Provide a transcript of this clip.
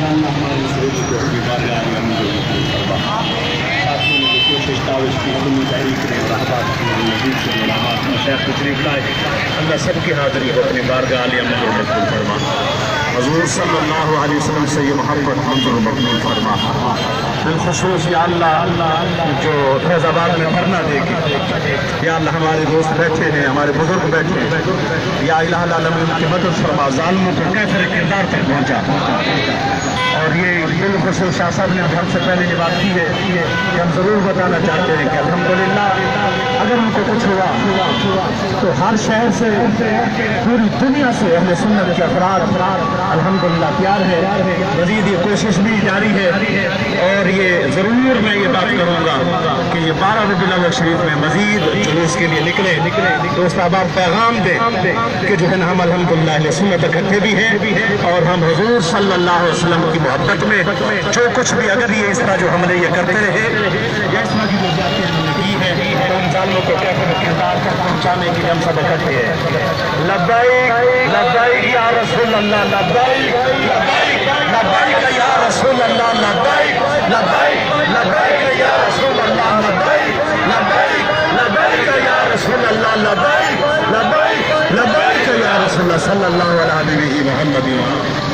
हमारे सोच को अपनी बारगाह में मंजूर फरमा। साथियों ने जो कोशिश काविश की अपनी तहरीक ने रहबात की नजीब से मुलाकात मशैख़ तशरीफ़ लाए, अल्लाह सबकी हाज़िरी को अपनी बारगाह में मंजूर मकबूल फरमा। हुज़ूर सल्लल्लाहु अलैहि वसल्लम से ये मोहब्बत मंजूर मकबूल फरमा। बिलखुसूस या अल्लाह जो फैज़ाबाद में धरना देगी, या अल्लाह हमारे दोस्त बैठे हैं, हमारे बुजुर्ग बैठे हैं, या इलाहुल आलमीन की मदद फरमा, ज़ालिमों को कैफिर किरदार तक पहुँचा। और ये बिलखुसूस शाह साहब ने हमसे पहले ये बात की है कि हम ज़रूर बताना चाहते हैं कि अल्हम्दुलिल्लाह अगर उनको कुछ हुआ तो हर शहर से, पूरी दुनिया से अहले सुन्नत के अफराद अल्हम्दुलिल्लाह तैयार है। मज़ीद ये कोशिश भी जारी है और ये ज़रूर मैं ये बात करूँगा कि ये 12 रबीउल अव्वल शरीफ में मज़ीद जुलूस के लिए निकले। दोस्त अहबाब पैगाम दें कि जो है ना हम अल्हम्दुलिल्लाह अहले सुन्नत इकट्ठे भी हैं और हम हुज़ूर सल्लल्लाहु अलैहि वसल्लम की मोहब्बत में जो कुछ भी अगर ये इस तरह जो हमने ये करते रहे या इस तरह की जो जाते हमने की है तो इंसानों को कैफिर किरदार तक पहुँचाने के लिए हम सब इकट्ठे हैं। लब्बैक लब्बैक या रसूल अल्लाह, लब्बैक लब्बैक लब्बैक या रसूल अल्लाह, लब्बैक लब्बैक लब्बैक या रसूल अल्लाह, लब्बैक लब्बैक लब्बैक या रसूल अल्लाह, लब्बैक लब्बैक लब्बैक या रसूल अल्लाह सल्लल्लाहु अलैहि वसल्लम।